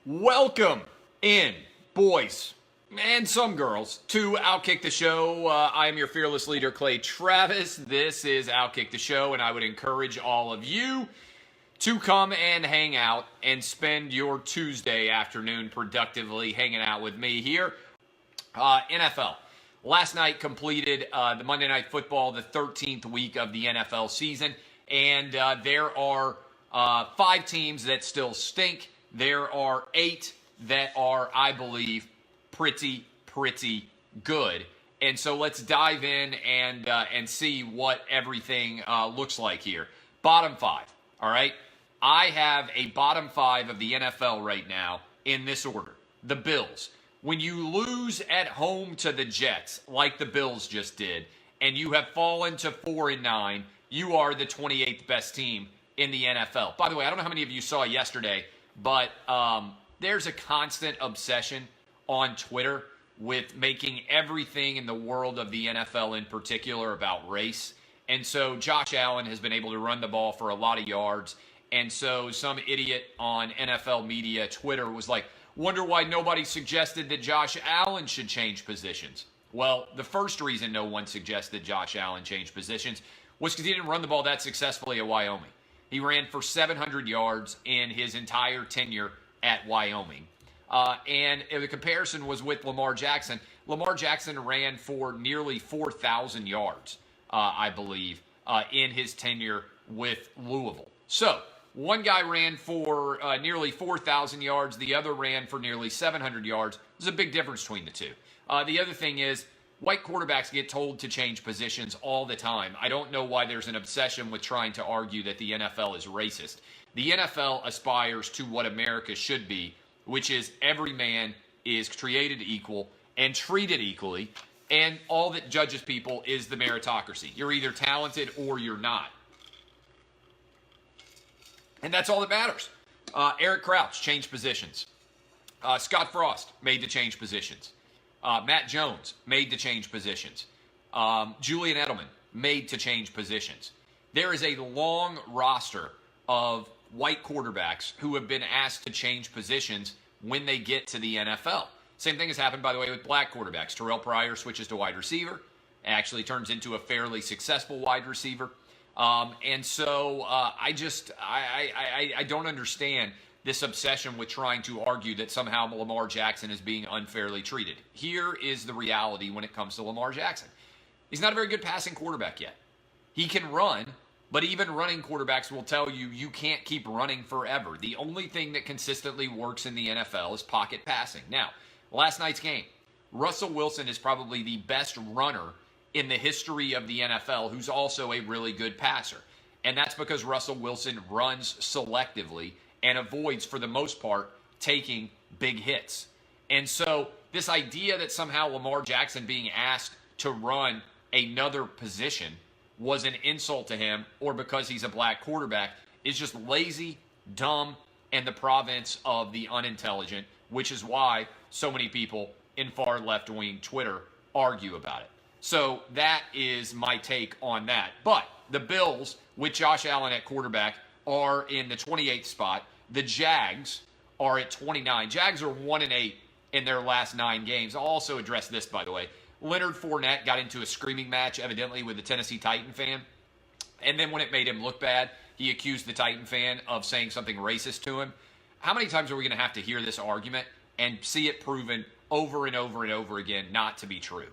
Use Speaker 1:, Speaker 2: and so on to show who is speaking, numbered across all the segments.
Speaker 1: Welcome in, boys and some girls, to Outkick the Show. I am your fearless leader, Clay Travis. This is Outkick the Show, and I would encourage all of you to come and hang out and spend your Tuesday afternoon productively hanging out with me here. NFL. Last night completed the Monday Night Football, the 13th week of the NFL season, and there are 5 teams that still stink. There are 8 that are, I believe, pretty good. And so let's dive in and see what everything looks like here. Bottom 5, all right? I have a bottom 5 of the NFL right now in this order. The Bills. When you lose at home to the Jets, like the Bills just did, and you have fallen to 4-9, you are the 28th best team in the NFL. By the way, I don't know how many of you saw yesterday, but there's a constant obsession on Twitter with making everything in the world of the NFL in particular about race. And so Josh Allen has been able to run the ball for a lot of yards. And so some idiot on NFL media Twitter was like, wonder why nobody suggested that Josh Allen should change positions. Well, the first reason no one suggested Josh Allen change positions was because he didn't run the ball that successfully at Wyoming. He ran for 700 yards in his entire tenure at Wyoming. And the comparison was with Lamar Jackson. Lamar Jackson ran for nearly 4,000 yards, I believe, in his tenure with Louisville. So one guy ran for nearly 4,000 yards. The other ran for nearly 700 yards. There's a big difference between the two. The other thing is, white quarterbacks get told to change positions all the time. I don't know why there's an obsession with trying to argue that the NFL is racist. The NFL aspires to what America should be, which is every man is created equal and treated equally, and all that judges people is the meritocracy. You're either talented or you're not. And that's all that matters. Eric Crouch changed positions. Scott Frost made the change positions. Matt Jones made to change positions. Julian Edelman made to change positions. There is a long roster of white quarterbacks who have been asked to change positions when they get to the NFL. Same thing has happened, by the way, with black quarterbacks. Terrell Pryor switches to wide receiver, actually turns into a fairly successful wide receiver. And so I don't understand this obsession with trying to argue that somehow Lamar Jackson is being unfairly treated. Here is the reality when it comes to Lamar Jackson. He's not a very good passing quarterback yet. He can run, but even running quarterbacks will tell you you can't keep running forever. The only thing that consistently works in the NFL is pocket passing. Now, last night's game, Russell Wilson is probably the best runner in the history of the NFL who's also a really good passer. And that's because Russell Wilson runs selectively and avoids, for the most part, taking big hits. And so this idea that somehow Lamar Jackson being asked to run another position was an insult to him or because he's a black quarterback is just lazy, dumb, and the province of the unintelligent, which is why so many people in far left-wing Twitter argue about it. So that is my take on that. But the Bills, with Josh Allen at quarterback, are in the 28th spot. The Jags are at 29. Jags are 1-8 in their last 9 games. I'll also address this, by the way. Leonard Fournette got into a screaming match, evidently, with the Tennessee Titan fan. And then when it made him look bad, he accused the Titan fan of saying something racist to him. How many times are we going to have to hear this argument and see it proven over and over and over again not to be true?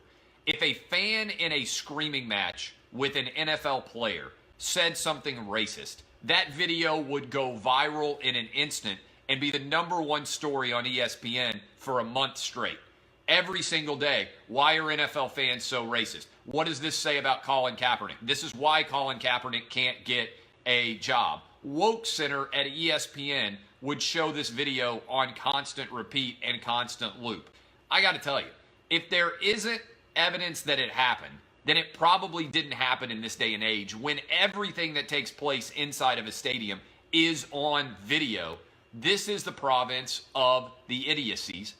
Speaker 1: If a fan in a screaming match with an NFL player said something racist, that video would go viral in an instant and be the #1 story on ESPN for a month straight. Every single day, why are NFL fans so racist? What does this say about Colin Kaepernick? This is why Colin Kaepernick can't get a job. Woke Center at ESPN would show this video on constant repeat and constant loop. I got to tell you, if there isn't evidence that it happened, then it probably didn't happen in this day and age when everything that takes place inside of a stadium is on video. This is the province of the idiots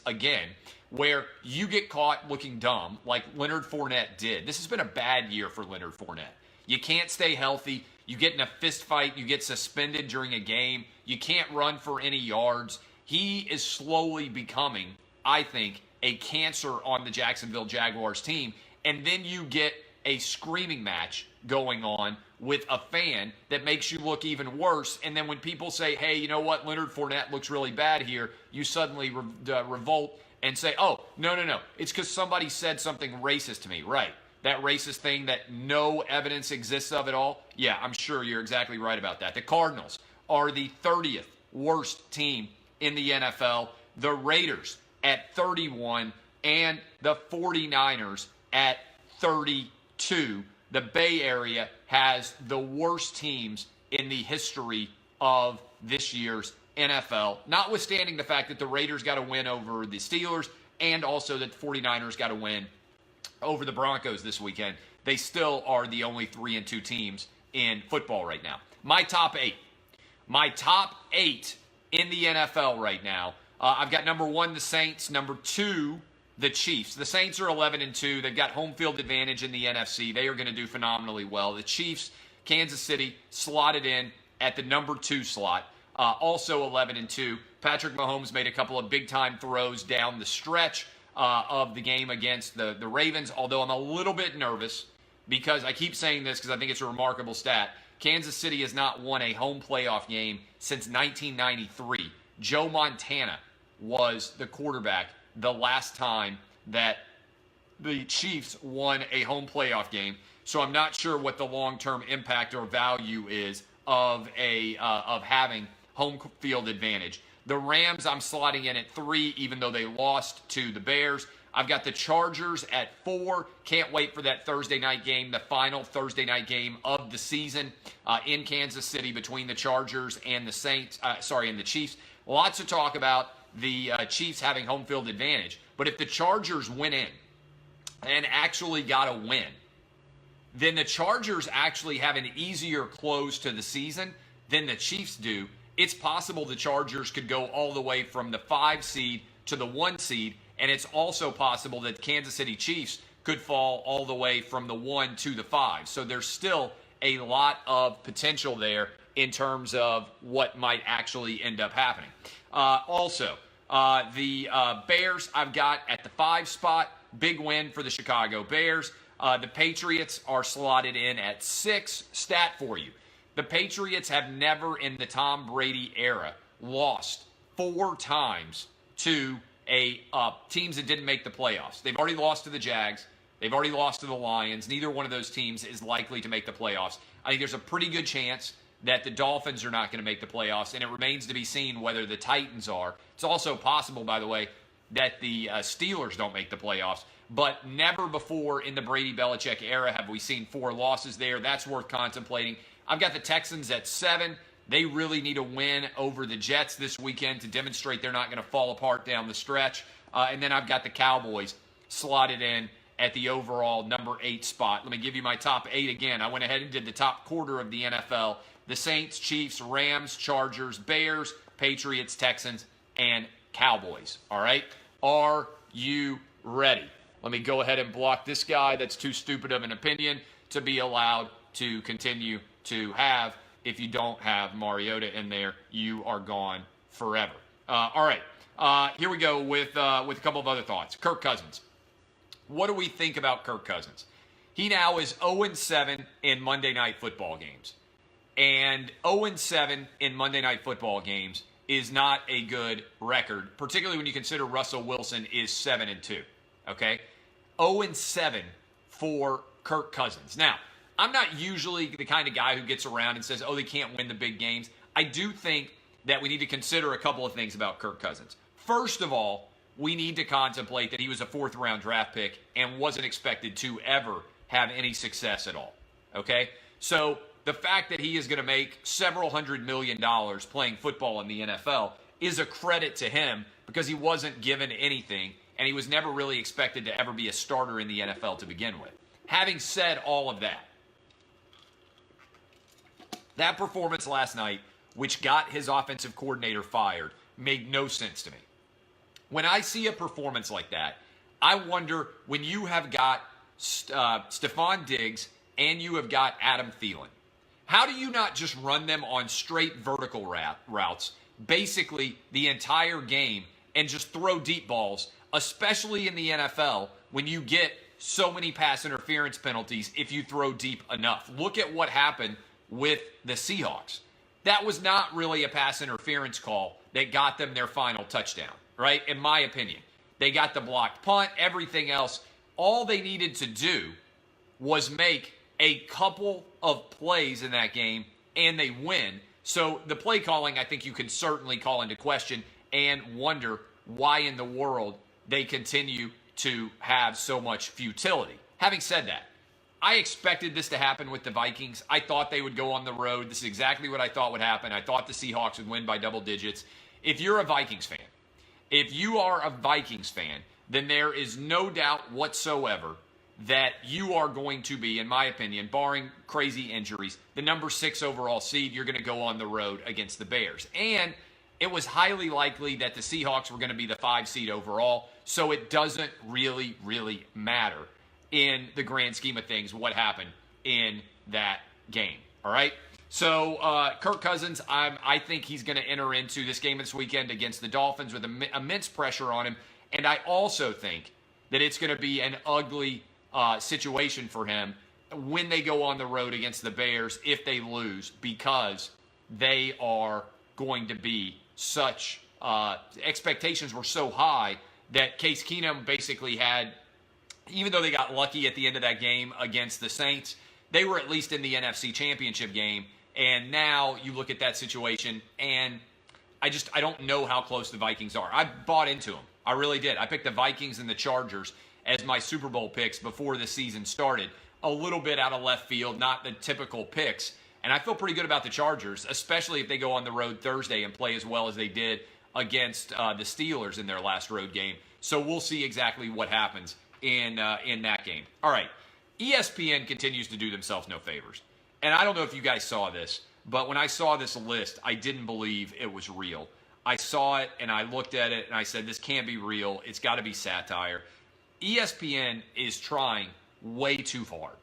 Speaker 1: again, where you get caught looking dumb like Leonard Fournette did. This has been a bad year for Leonard Fournette. You can't stay healthy. You get in a fist fight. You get suspended during a game. You can't run for any yards. He is slowly becoming, I think, a cancer on the Jacksonville Jaguars team. And then you get a screaming match going on with a fan that makes you look even worse. And then when people say, hey, you know what, Leonard Fournette looks really bad here, you suddenly revolt and say, oh, no, it's because somebody said something racist to me. Right. That racist thing that no evidence exists of at all? Yeah, I'm sure you're exactly right about that. The Cardinals are the 30th worst team in the NFL. The Raiders at 31 and the 49ers at 32. The Bay Area has the worst teams in the history of this year's NFL, notwithstanding the fact that the Raiders got a win over the Steelers and also that the 49ers got a win over the Broncos this weekend. They still are the only 3-2 teams in football right now. My top eight in the NFL right now. I've got number 1, the Saints. Number 2, the Chiefs. The Saints are 11-2. They've got home field advantage in the NFC. They are going to do phenomenally well. The Chiefs, Kansas City, slotted in at the number 2 slot. Also 11-2. Patrick Mahomes made a couple of big-time throws down the stretch of the game against the Ravens, although I'm a little bit nervous because I keep saying this because I think it's a remarkable stat. Kansas City has not won a home playoff game since 1993. Joe Montana was the quarterback the last time that the Chiefs won a home playoff game. So I'm not sure what the long-term impact or value is of having home field advantage. The Rams I'm slotting in at 3, even though they lost to the Bears. I've got the Chargers at 4. Can't wait for that Thursday night game, the final Thursday night game of the season in Kansas City between the Chargers and the Chiefs. Lots to talk about the Chiefs having home field advantage. But if the Chargers win in and actually got a win, then the Chargers actually have an easier close to the season than the Chiefs do. It's possible the Chargers could go all the way from the 5 seed to the 1 seed, and it's also possible that Kansas City Chiefs could fall all the way from the 1 to the 5. So there's still a lot of potential there in terms of what might actually end up happening. The Bears I've got at the 5 spot. Big win for the Chicago Bears. The Patriots are slotted in at 6. Stat for you. The Patriots have never in the Tom Brady era lost 4 times to teams that didn't make the playoffs. They've already lost to the Jags. They've already lost to the Lions. Neither one of those teams is likely to make the playoffs. I think there's a pretty good chance that the Dolphins are not going to make the playoffs, and it remains to be seen whether the Titans are. It's also possible, by the way, that the Steelers don't make the playoffs. But never before in the Brady-Belichick era have we seen 4 losses there. That's worth contemplating. I've got the Texans at 7. They really need a win over the Jets this weekend to demonstrate they're not going to fall apart down the stretch. And then I've got the Cowboys slotted in at the overall number 8 spot. Let me give you my top 8 again. I went ahead and did the top quarter of the NFL. The Saints, Chiefs, Rams, Chargers, Bears, Patriots, Texans, and Cowboys. All right? Are you ready? Let me go ahead and block this guy that's too stupid of an opinion to be allowed to continue to have. If you don't have Mariota in there, you are gone forever. All right. Here we go with a couple of other thoughts. Kirk Cousins. What do we think about Kirk Cousins? He now is 0-7 in Monday Night Football games. And 0-7 in Monday Night Football games is not a good record, particularly when you consider Russell Wilson is 7-2. Okay? 0-7 for Kirk Cousins. Now, I'm not usually the kind of guy who gets around and says, oh, they can't win the big games. I do think that we need to consider a couple of things about Kirk Cousins. First of all, we need to contemplate that he was a 4th-round draft pick and wasn't expected to ever have any success at all. Okay? So the fact that he is going to make several $100 million playing football in the NFL is a credit to him because he wasn't given anything and he was never really expected to ever be a starter in the NFL to begin with. Having said all of that, that performance last night, which got his offensive coordinator fired, made no sense to me. When I see a performance like that, I wonder when you have got Stephon Diggs and you have got Adam Thielen, how do you not just run them on straight vertical routes basically the entire game and just throw deep balls, especially in the NFL when you get so many pass interference penalties if you throw deep enough. Look at what happened with the Seahawks. That was not really a pass interference call that got them their final touchdown, right? In my opinion. They got the blocked punt, everything else. All they needed to do was make a couple of plays in that game, and they win. So the play calling, I think you can certainly call into question and wonder why in the world they continue to have so much futility. Having said that, I expected this to happen with the Vikings. I thought they would go on the road. This is exactly what I thought would happen. I thought the Seahawks would win by double digits. If you're a Vikings fan, then there is no doubt whatsoever that you are going to be, in my opinion, barring crazy injuries, the number 6 overall seed. You're going to go on the road against the Bears. And it was highly likely that the Seahawks were going to be the 5 seed overall, so it doesn't really, really matter in the grand scheme of things what happened in that game. All right? So Kirk Cousins, I think he's going to enter into this game this weekend against the Dolphins with immense pressure on him. And I also think that it's going to be an ugly situation for him when they go on the road against the Bears if they lose, because they are going to be such expectations were so high that Case Keenum basically had, even though they got lucky at the end of that game against the Saints, they were at least in the NFC Championship game. And now you look at that situation, and I don't know how close the Vikings are. I bought into them. I really did. I picked the Vikings and the Chargers as my Super Bowl picks before the season started. A little bit out of left field, not the typical picks. And I feel pretty good about the Chargers, especially if they go on the road Thursday and play as well as they did against the Steelers in their last road game. So we'll see exactly what happens in that game. All right, ESPN continues to do themselves no favors. And I don't know if you guys saw this, but when I saw this list, I didn't believe it was real. I saw it, and I looked at it, and I said, this can't be real. It's got to be satire. ESPN is trying way too hard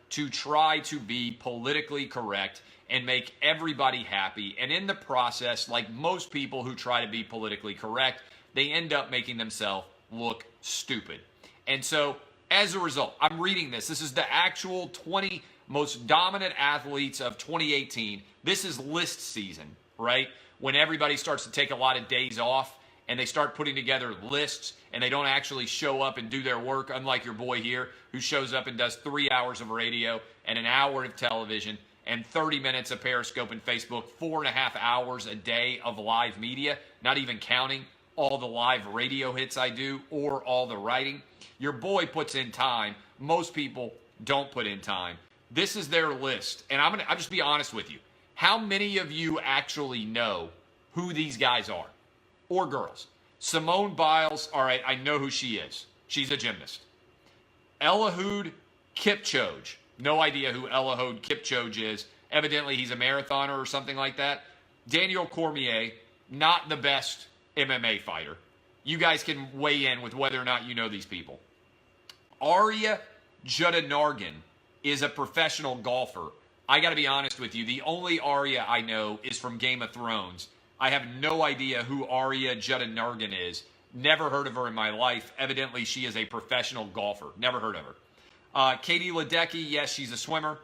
Speaker 1: to try to be politically correct and make everybody happy. And in the process, like most people who try to be politically correct, they end up making themselves look stupid. And so, as a result, I'm reading this. This is the actual 20 most dominant athletes of 2018. This is list season, right? When everybody starts to take a lot of days off and they start putting together lists and they don't actually show up and do their work, unlike your boy here who shows up and does 3 hours of radio and an hour of television and 30 minutes of Periscope and Facebook, 4.5 hours a day of live media, not even counting all the live radio hits I do or all the writing. Your boy puts in time. Most people don't put in time. This is their list. And I'll just be honest with you. How many of you actually know who these guys are? Or girls? Simone Biles, all right, I know who she is. She's a gymnast. Eliud Kipchoge. No idea who Eliud Kipchoge is. Evidently, he's a marathoner or something like that. Daniel Cormier, not the best MMA fighter. You guys can weigh in with whether or not you know these people. Arya Judinargan is a professional golfer. I got to be honest with you. The only Arya I know is from Game of Thrones. I have no idea who Arya Judinargan is. Never heard of her in my life. Evidently, she is a professional golfer. Never heard of her. Katie Ledecky, yes, she's a swimmer.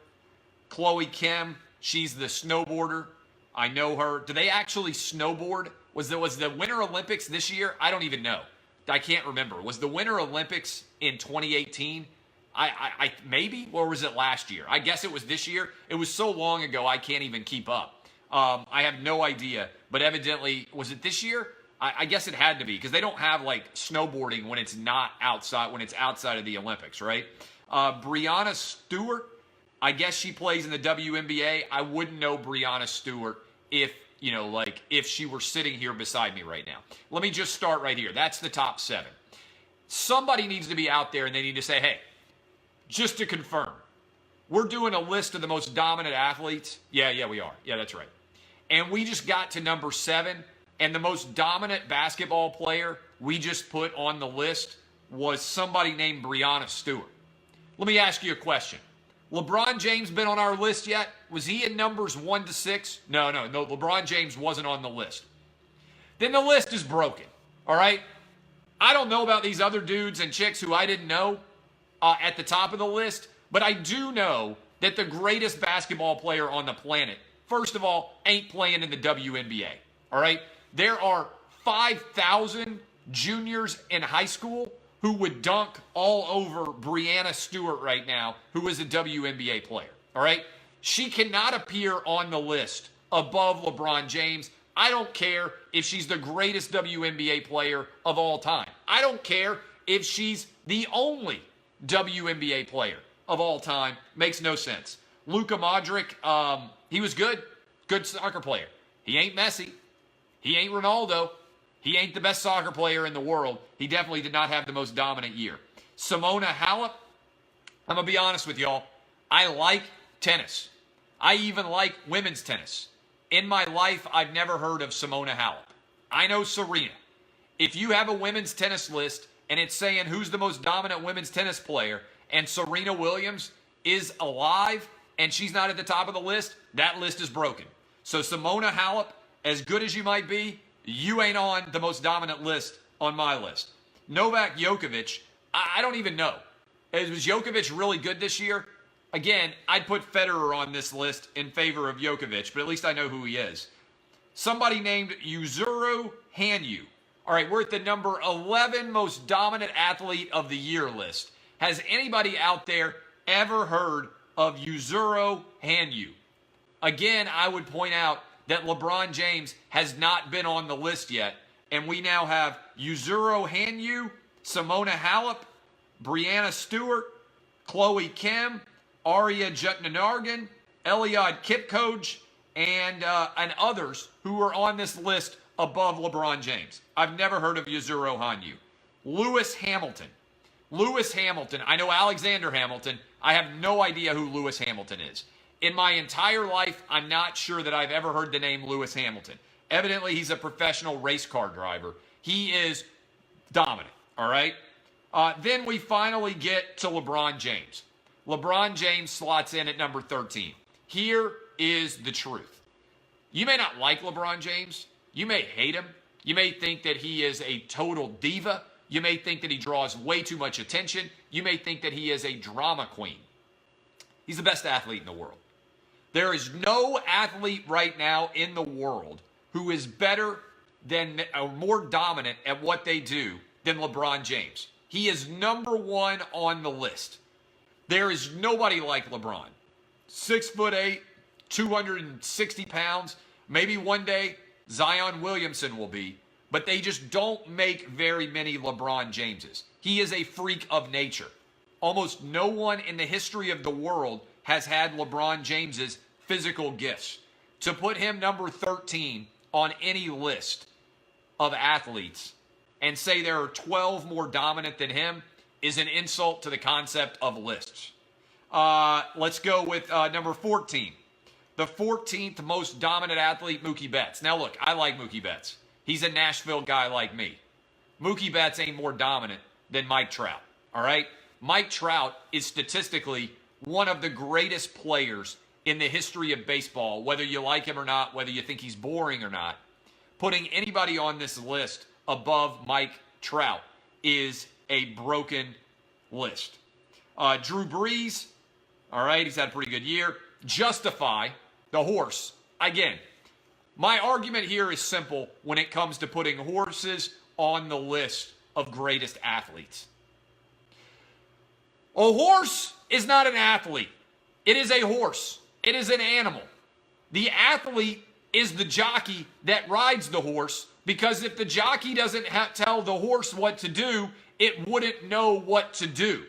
Speaker 1: Chloe Kim, she's the snowboarder. I know her. Do they actually snowboard? Was the Winter Olympics this year? I don't even know. I can't remember. Was the Winter Olympics in 2018? I maybe, or was it last year? I guess it was this year. It was so long ago I can't even keep up. I have no idea. But evidently, was it this year? I guess it had to be, because they don't have like snowboarding when it's not outside, when it's outside of the Olympics, right? Breanna Stewart, I guess she plays in the WNBA. I wouldn't know Breanna Stewart if she were sitting here beside me right now. Let me just start right here. That's the top 7. Somebody needs to be out there and they need to say, hey, just to confirm, we're doing a list of the most dominant athletes. Yeah, we are. Yeah, that's right. And we just got to number 7, and the most dominant basketball player we just put on the list was somebody named Breanna Stewart. Let me ask you a question. LeBron James been on our list yet? Was he in numbers 1 to 6? No. LeBron James wasn't on the list. Then the list is broken. All right? I don't know about these other dudes and chicks who I didn't know at the top of the list, but I do know that the greatest basketball player on the planet, first of all, ain't playing in the WNBA. All right? There are 5,000 juniors in high school who would dunk all over Breanna Stewart right now, who is a WNBA player. All right? She cannot appear on the list above LeBron James. I don't care if she's the greatest WNBA player of all time. I don't care if she's the only WNBA player of all time. Makes no sense. Luka Modric, he was good soccer player. He ain't Messi. He ain't Ronaldo. He ain't the best soccer player in the world. He definitely did not have the most dominant year. Simona Halep, I'm going to be honest with y'all. I like tennis. I even like women's tennis. In my life, I've never heard of Simona Halep. I know Serena. If you have a women's tennis list and it's saying who's the most dominant women's tennis player and Serena Williams is alive and she's not at the top of the list, that list is broken. So Simona Halep, as good as you might be, you ain't on the most dominant list on my list. Novak Djokovic, I don't even know. Was Djokovic really good this year? Again, I'd put Federer on this list in favor of Djokovic, but at least I know who he is. Somebody named Yuzuru Hanyu. All right, we're at the number 11 most dominant athlete of the year list. Has anybody out there ever heard of Yuzuru Hanyu? Again, I would point out that LeBron James has not been on the list yet, and we now have Yuzuru Hanyu, Simona Halep, Breanna Stewart, Chloe Kim, Arya Jutnargan, Eliud Kipchoge, and others who are on this list above LeBron James. I've never heard of Yuzuru Hanyu. Lewis Hamilton. Lewis Hamilton. I know Alexander Hamilton. I have no idea who Lewis Hamilton is. In my entire life, I'm not sure that I've ever heard the name Lewis Hamilton. Evidently, he's a professional race car driver. He is dominant, all right? Then we finally get to LeBron James. LeBron James slots in at number 13. Here is the truth. You may not like LeBron James. You may hate him. You may think that he is a total diva. You may think that he draws way too much attention. You may think that he is a drama queen. He's the best athlete in the world. There is no athlete right now in the world who is better than or more dominant at what they do than LeBron James. He is number one on the list. There is nobody like LeBron. 6'8", 260 pounds. Maybe one day Zion Williamson will be, but they just don't make very many LeBron Jameses. He is a freak of nature. Almost no one in the history of the world has had LeBron James's physical gifts. To put him number 13 on any list of athletes and say there are 12 more dominant than him is an insult to the concept of lists. Let's go with number 14. The 14th most dominant athlete, Mookie Betts. Now look, I like Mookie Betts. He's a Nashville guy like me. Mookie Betts ain't more dominant than Mike Trout, all right? Mike Trout is statistically one of the greatest players in the history of baseball, whether you like him or not, whether you think he's boring or not. Putting anybody on this list above Mike Trout is a broken list. Drew Brees, all right, he's had a pretty good year. Justify, the horse. Again, my argument here is simple when it comes to putting horses on the list of greatest athletes. A horse is not an athlete. It is a horse. It is an animal. The athlete is the jockey that rides the horse, because if the jockey doesn't tell the horse what to do, it wouldn't know what to do.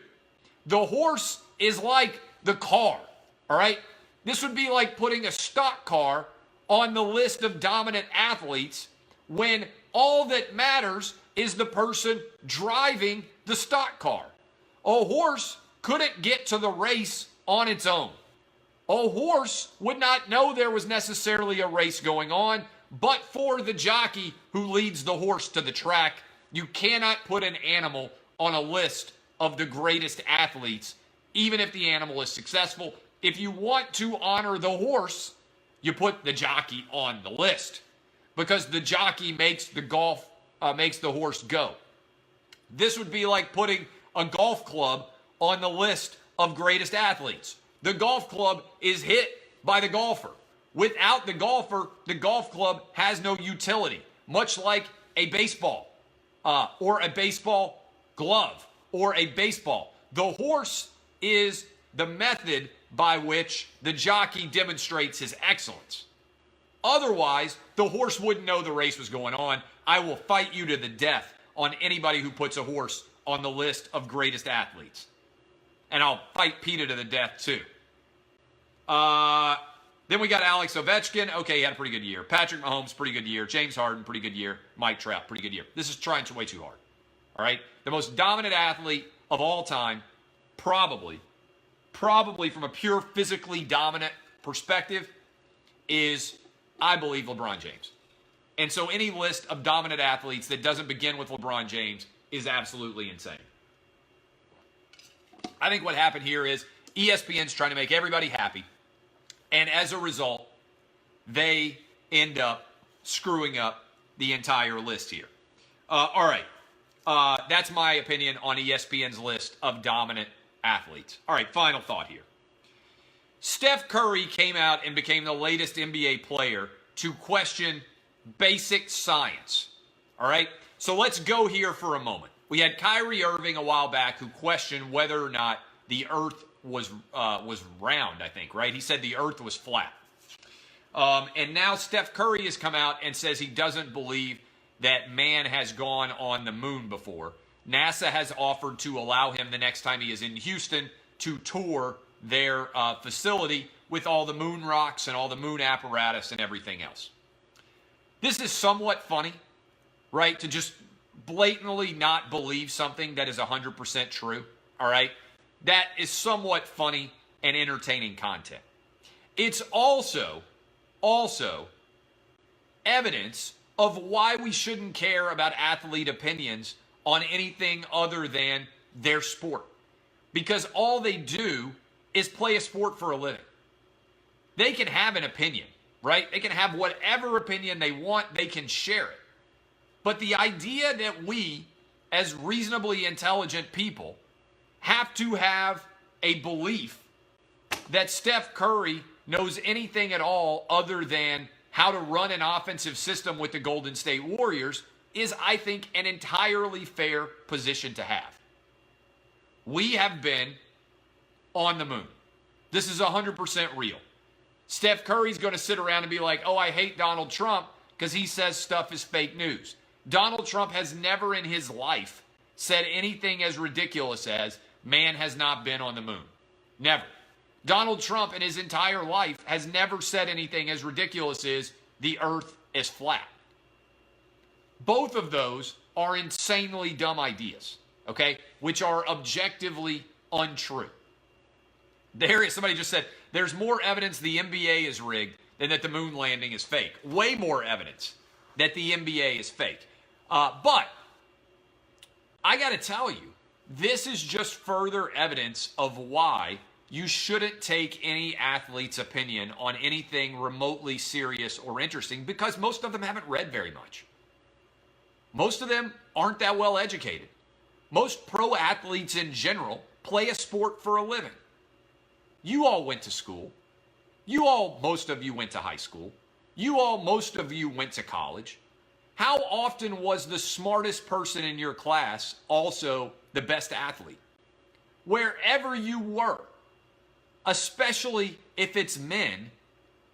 Speaker 1: The horse is like the car, all right? This would be like putting a stock car on the list of dominant athletes when all that matters is the person driving the stock car. A horse couldn't get to the race on its own. A horse would not know there was necessarily a race going on, but for the jockey who leads the horse to the track. You cannot put an animal on a list of the greatest athletes, even if the animal is successful. if you want to honor the horse, you put the jockey on the list because the jockey makes the horse go. This would be like putting a golf club on the list of greatest athletes. The golf club is hit by the golfer. Without the golfer, the golf club has no utility, much like a baseball or a baseball glove or a baseball. The horse is the method by which the jockey demonstrates his excellence. Otherwise, the horse wouldn't know the race was going on. I will fight you to the death on anybody who puts a horse on the list of greatest athletes. And I'll fight PETA to the death too. Then we got Alex Ovechkin. Okay, he had a pretty good year. Patrick Mahomes, pretty good year. James Harden, pretty good year. Mike Trout, pretty good year. This is trying way too hard. All right? The most dominant athlete of all time, probably from a pure physically dominant perspective, is, I believe, LeBron James. And so any list of dominant athletes that doesn't begin with LeBron James is absolutely insane. I think what happened here is ESPN's trying to make everybody happy. And as a result, they end up screwing up the entire list here. All right. That's my opinion on ESPN's list of dominant athletes. All right, final thought here. Steph Curry came out and became the latest NBA player to question basic science. All right? So let's go here for a moment. We had Kyrie Irving a while back who questioned whether or not the earth was round, I think, right? He said the earth was flat. And now Steph Curry has come out and says he doesn't believe that man has gone on the moon before. NASA has offered to allow him the next time he is in Houston to tour their facility with all the moon rocks and all the moon apparatus and everything else. This is somewhat funny, right? To just blatantly not believe something that is 100% true, all right? That is somewhat funny and entertaining content. It's also evidence of why we shouldn't care about athlete opinions on anything other than their sport. Because all they do is play a sport for a living. They can have an opinion, right? They can have whatever opinion they want. They can share it. But the idea that we, as reasonably intelligent people, have to have a belief that Steph Curry knows anything at all other than how to run an offensive system with the Golden State Warriors is, I think, an entirely fair position to have. We have been on the moon. This is 100% real. Steph Curry's going to sit around and be like, oh, I hate Donald Trump because he says stuff is fake news. Donald Trump has never in his life said anything as ridiculous as man has not been on the moon. Never. Donald Trump in his entire life has never said anything as ridiculous as the earth is flat. Both of those are insanely dumb ideas, okay, which are objectively untrue. Somebody just said, there's more evidence the NBA is rigged than that the moon landing is fake. Way more evidence that the NBA is fake. But I got to tell you, this is just further evidence of why you shouldn't take any athlete's opinion on anything remotely serious or interesting, because most of them haven't read very much. Most of them aren't that well educated. Most pro athletes in general play a sport for a living. You all went to school. Most of you went to high school. Most of you went to college. How often was the smartest person in your class also the best athlete? Wherever you were, especially if it's men,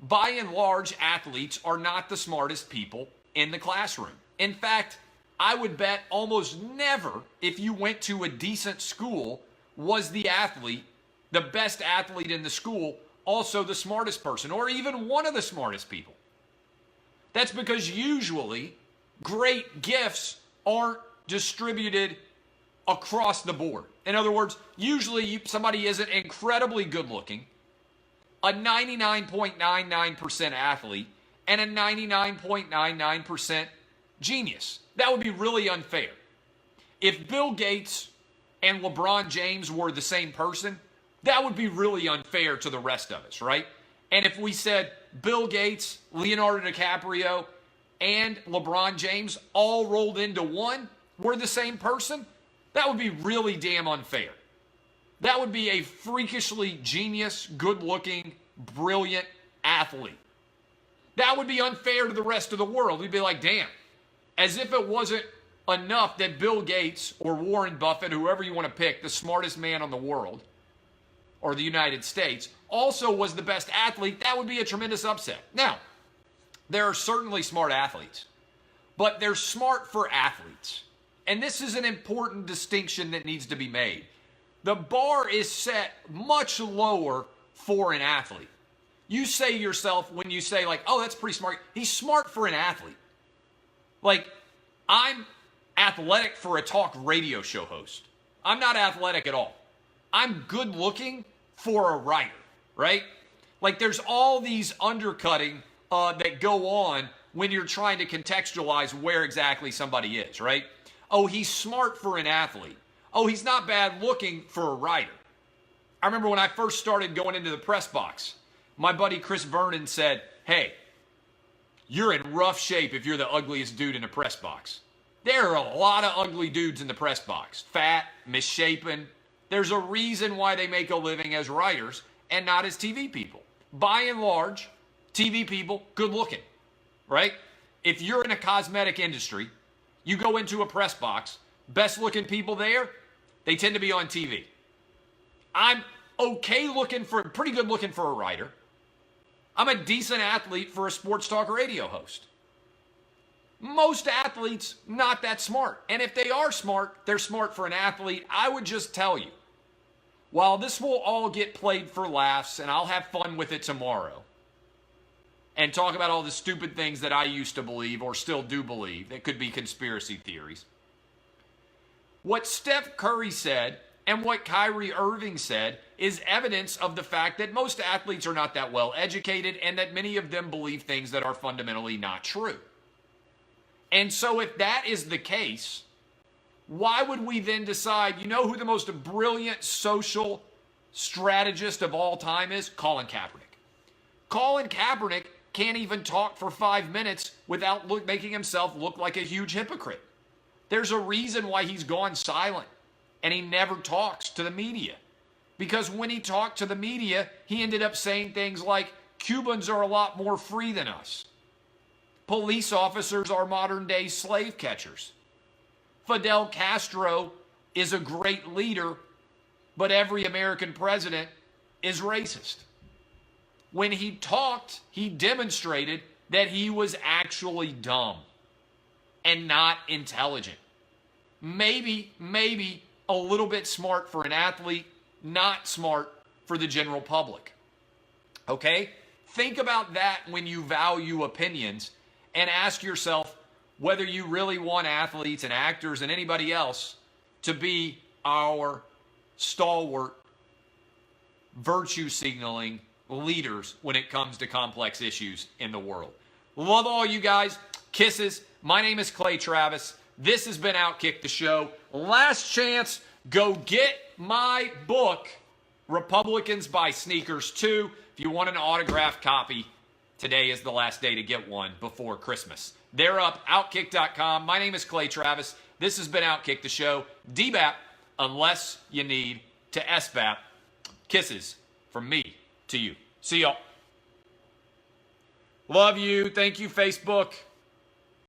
Speaker 1: by and large, athletes are not the smartest people in the classroom. In fact, I would bet almost never, if you went to a decent school, was the athlete, the best athlete in the school, also the smartest person, or even one of the smartest people. That's because usually great gifts aren't distributed across the board. In other words, usually somebody isn't incredibly good looking, a 99.99% athlete, and a 99.99% genius. That would be really unfair. If Bill Gates and LeBron James were the same person, That would be really unfair to the rest of us, right? And if we said Bill Gates, Leonardo DiCaprio, and LeBron James all rolled into one were the same person, that would be really damn unfair. That would be a freakishly genius, good-looking, brilliant athlete. That would be unfair to the rest of the world. We'd be like, damn, as if it wasn't enough that Bill Gates or Warren Buffett, whoever you want to pick, the smartest man on the world or the United States, also was the best athlete. That would be a tremendous upset. Now, there are certainly smart athletes, but they're smart for athletes. And this is an important distinction that needs to be made. The bar is set much lower for an athlete. You say yourself when you say like, oh, that's pretty smart. He's smart for an athlete. Like, I'm athletic for a talk radio show host. I'm not athletic at all. I'm good looking for a writer, right? Like, there's all these undercutting that go on when you're trying to contextualize where exactly somebody is, right? Oh, he's smart for an athlete. Oh, he's not bad looking for a writer. I remember when I first started going into the press box, my buddy Chris Vernon said, hey, you're in rough shape if you're the ugliest dude in the press box. There are a lot of ugly dudes in the press box. Fat, misshapen. There's a reason why they make a living as writers and not as TV people. By and large, TV people, good looking, right? If you're in a cosmetic industry, you go into a press box, best looking people there, they tend to be on TV. I'm pretty good looking for a writer. I'm a decent athlete for a sports talk radio host. Most athletes, not that smart. And if they are smart, they're smart for an athlete. I would just tell you, while this will all get played for laughs and I'll have fun with it tomorrow and talk about all the stupid things that I used to believe or still do believe that could be conspiracy theories, what Steph Curry said and what Kyrie Irving said is evidence of the fact that most athletes are not that well educated and that many of them believe things that are fundamentally not true. And so if that is the case, why would we then decide, you know who the most brilliant social strategist of all time is? Colin Kaepernick. Colin Kaepernick can't even talk for 5 minutes without making himself look like a huge hypocrite. There's a reason why he's gone silent and he never talks to the media. Because when he talked to the media, he ended up saying things like, Cubans are a lot more free than us. Police officers are modern-day slave catchers. Fidel Castro is a great leader, but every American president is racist. When he talked, he demonstrated that he was actually dumb and not intelligent. Maybe a little bit smart for an athlete, not smart for the general public. Okay? Think about that when you value opinions and ask yourself whether you really want athletes and actors and anybody else to be our stalwart, virtue signaling leaders when it comes to complex issues in the world. Love all you guys. Kisses. My name is Clay Travis. This has been Outkick the Show. Last chance, go get my book, Republicans Buy Sneakers Too. If you want an autographed copy, today is the last day to get one before Christmas. They're up, Outkick.com. My name is Clay Travis. This has been Outkick the Show. DBAP, unless you need to SBAP. Kisses from me to you. See y'all. Love you. Thank you, Facebook.